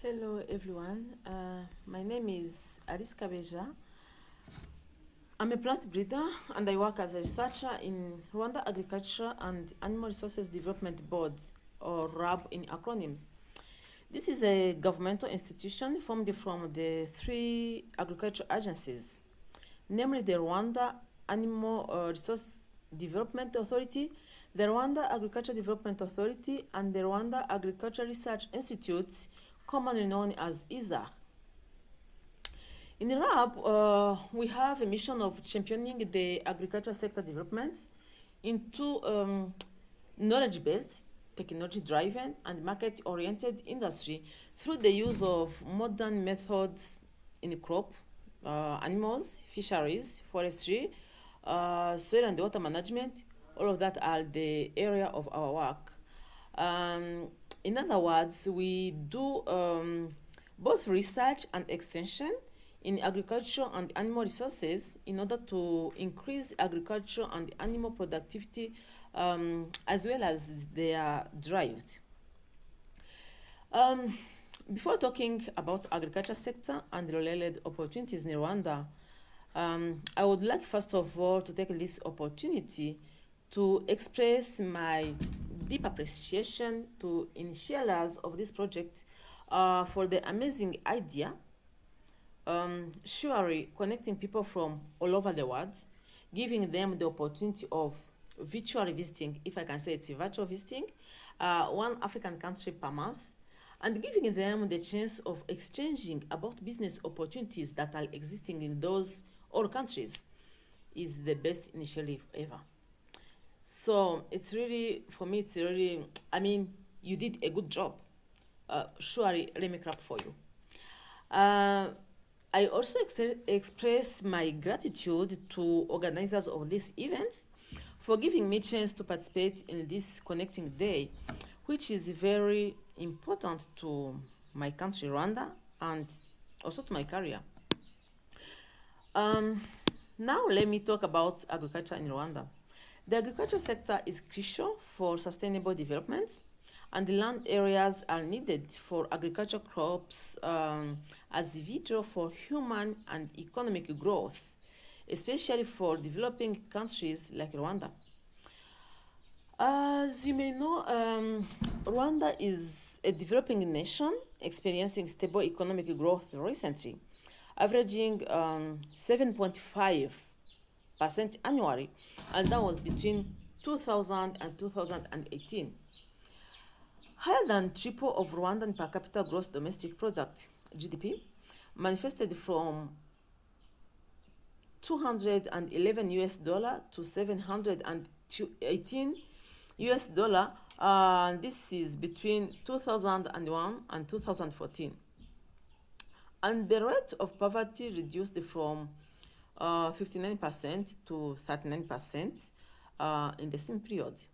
Hello everyone, my name is ALICE KABEJA. I'm a plant breeder and I work as a researcher in Rwanda Agriculture and Animal Resources Development Boards, or RAB in acronyms. This is a governmental institution formed from the three agriculture agencies, namely the Rwanda Animal Resource Development Authority, the Rwanda Agriculture Development Authority, and the Rwanda Agriculture Research Institute, commonly known as ISAR. In RAB, we have a mission of championing the agriculture sector development into knowledge-based, technology-driven, and market-oriented industry through the use of modern methods in crop, animals, fisheries, forestry, soil and water management. All of that are the area of our work. In other words, we do both research and extension in agriculture and animal resources in order to increase agriculture and animal productivity as well as their drives. Before talking about agriculture sector and related opportunities in Rwanda, I would like first of all to take this opportunity to express my deep appreciation to initiators of this project for the amazing idea, surely connecting people from all over the world, giving them the opportunity of virtual visiting, if I can say it's a virtual visiting, one African country per month, and giving them the chance of exchanging about business opportunities that are existing in those all countries is the best initiative ever. So it's really, for me, it's really, you did a good job. Surely, let me clap for you. I also express my gratitude to organizers of this event for giving me a chance to participate in this connecting day, which is very important to my country, Rwanda, and also to my career. Now let me talk about agriculture in Rwanda. The agriculture sector is crucial for sustainable development, and the land areas are needed for agriculture crops as vital for human and economic growth, especially for developing countries like Rwanda. As you may know, Rwanda is a developing nation experiencing stable economic growth recently, averaging 7.5% annually, and that was between 2000 and 2018. Higher than triple of Rwandan per capita gross domestic product, GDP, manifested from 211 US dollar to 718 US dollar. This is between 2001 and 2014. And the rate of poverty reduced from 59% to 39% in the same period.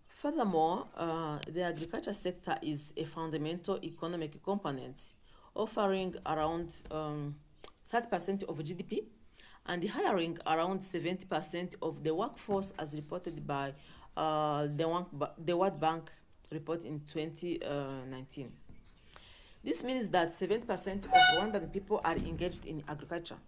Furthermore, the agriculture sector is a fundamental economic component, offering around 30% of GDP and hiring around 70% of the workforce as reported by the World Bank report in 2019. This means that 70% of Rwandan people are engaged in agriculture,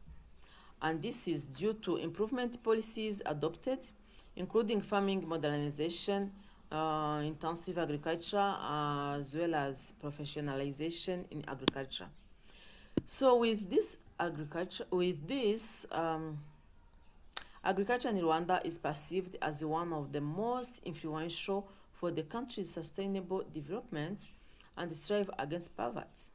and this is due to improvement policies adopted, including farming modernization, intensive agriculture, as well as professionalization in agriculture. So with this agriculture in Rwanda is perceived as one of the most influential for the country's sustainable development and strive against poverty.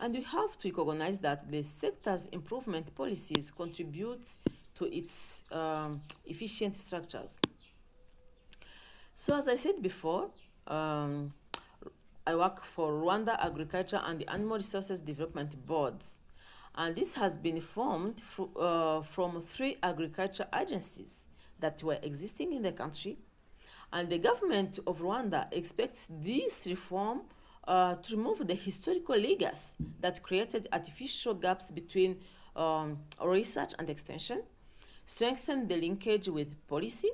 And we have to recognize that the sector's improvement policies contribute to its efficient structures. So as I said before, I work for Rwanda Agriculture and the Animal Resources Development Boards. And this has been formed from three agriculture agencies that were existing in the country. And the government of Rwanda expects this reform to remove the historical legacy that created artificial gaps between research and extension, strengthen the linkage with policy,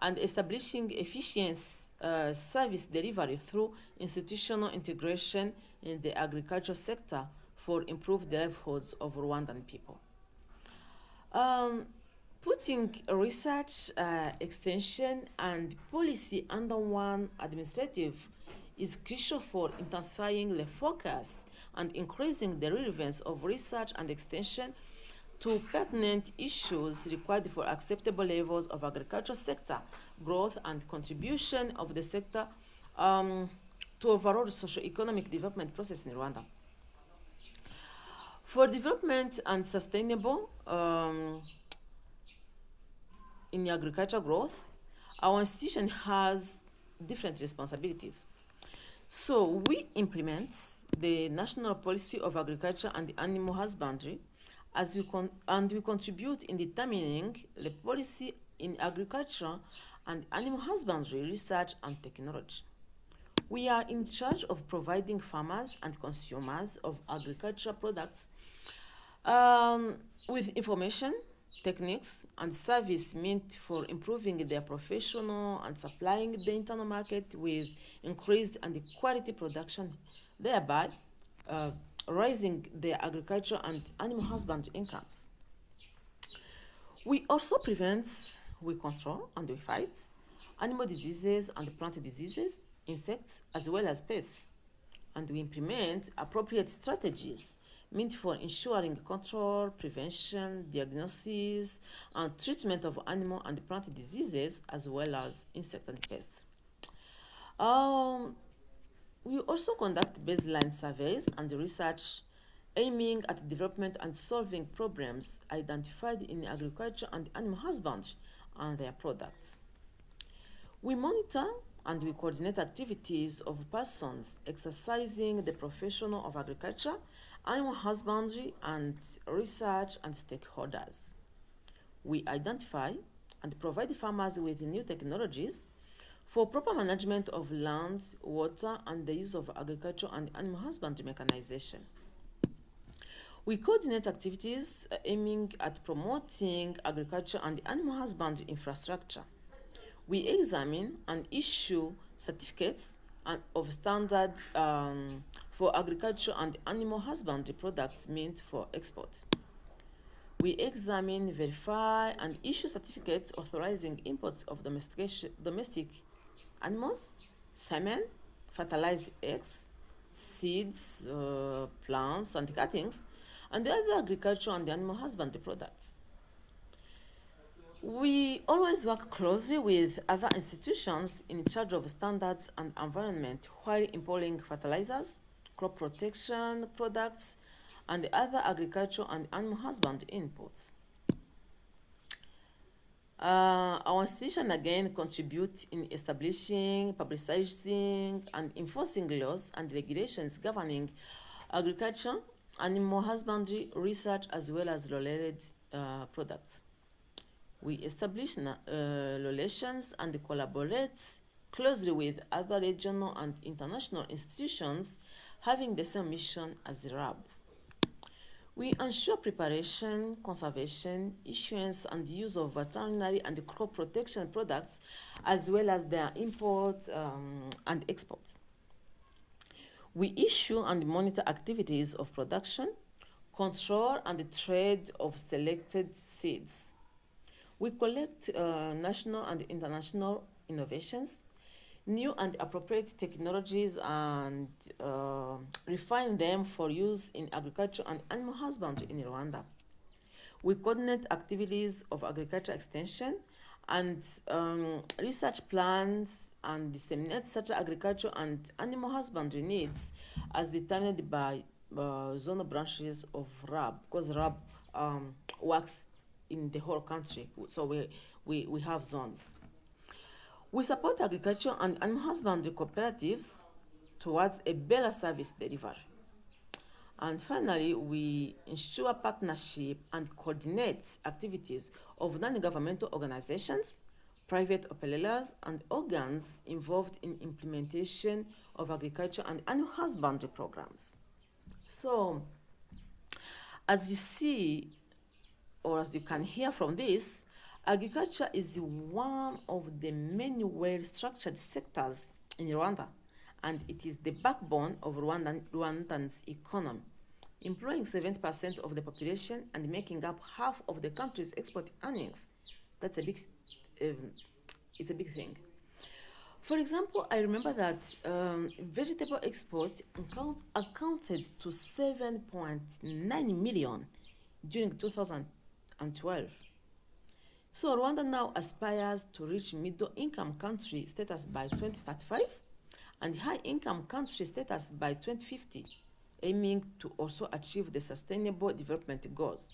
and establishing efficiency service delivery through institutional integration in the agriculture sector for improved livelihoods of Rwandan people. Um, Putting research, extension, and policy under one administrative is crucial for intensifying the focus and increasing the relevance of research and extension to pertinent issues required for acceptable levels of agriculture sector growth and contribution of the sector to overall socio-economic development process in Rwanda. For development and sustainable in agriculture growth, our institution has different responsibilities. So we implement the national policy of agriculture and animal husbandry and we contribute in determining the policy in agriculture and animal husbandry research and technology. We are in charge of providing farmers and consumers of agricultural products with information, techniques, and service meant for improving their professional and supplying the internal market with increased and quality production, thereby raising their agriculture and animal husbandry incomes. We also prevent, we control, and we fight animal diseases and plant diseases, insects, as well as pests. And we implement appropriate strategies meant for ensuring control, prevention, diagnosis, and treatment of animal and plant diseases, as well as insect and pests. We also conduct baseline surveys and research aiming at development and solving problems identified in agriculture and animal husbandry and their products. We monitor and we coordinate activities of persons exercising the profession of agriculture, animal husbandry, and research and stakeholders. We identify and provide farmers with new technologies for proper management of land, water, and the use of agriculture and animal husbandry mechanization. We coordinate activities aiming at promoting agriculture and animal husbandry infrastructure. We examine and issue certificates of standards for agriculture and animal husbandry products meant for export. We examine, verify, and issue certificates authorizing imports of domestic animals, semen, fertilized eggs, seeds, plants, and cuttings, and the other agriculture and animal husbandry products. We always work closely with other institutions in charge of standards and environment while importing fertilizers, crop protection products, and other agriculture and animal husbandry inputs. Our institution again contribute in establishing, publicizing, and enforcing laws and regulations governing agriculture, animal husbandry, research, as well as related products. We establish relations and collaborate closely with other regional and international institutions having the same mission as the RAB. We ensure preparation, conservation, issuance, and use of veterinary and crop protection products, as well as their import and export. We issue and monitor activities of production, control, and trade of selected seeds. We collect national and international innovations, new and appropriate technologies, and refine them for use in agriculture and animal husbandry in Rwanda. We coordinate activities of agriculture extension and research plans and disseminate such agriculture and animal husbandry needs as determined by zonal branches of RAB, because RAB works in the whole country, so we have zones. We support agriculture and animal husbandry cooperatives towards a better service delivery. And finally, we ensure partnership and coordinate activities of non-governmental organizations, private operators, and organs involved in implementation of agriculture and animal husbandry programs. So, as you see, or as you can hear from this, Agriculture is one of the many well-structured sectors in Rwanda, and it is the backbone of Rwandan's economy, employing 70% of the population and making up half of the country's export earnings. That's a big, it's a big thing. For example, I remember that vegetable export accounted to 7.9 million during 2012. So Rwanda now aspires to reach middle-income country status by 2035 and high-income country status by 2050, aiming to also achieve the Sustainable Development Goals.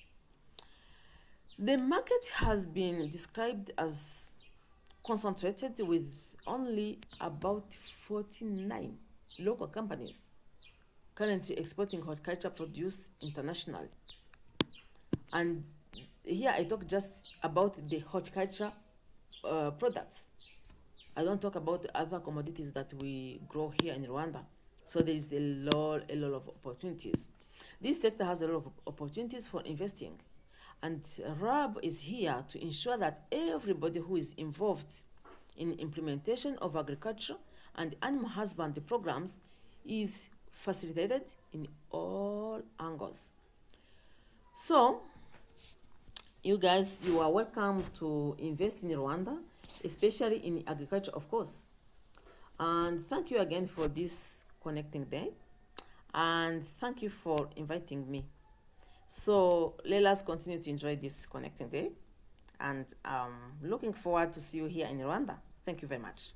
The market has been described as concentrated with only about 49 local companies currently exporting horticulture produce internationally. And here I talk just about the horticulture products. I don't talk about the other commodities that we grow here in Rwanda. So there is a lot of opportunities. This sector has a lot of opportunities for investing. And RAB is here to ensure that everybody who is involved in implementation of agriculture and animal husbandry programs is facilitated in all angles. So, you guys, you are welcome to invest in Rwanda, especially in agriculture, of course. And thank you again for this connecting day. And thank you for inviting me. So let us continue to enjoy this connecting day. And looking forward to see you here in Rwanda. Thank you very much.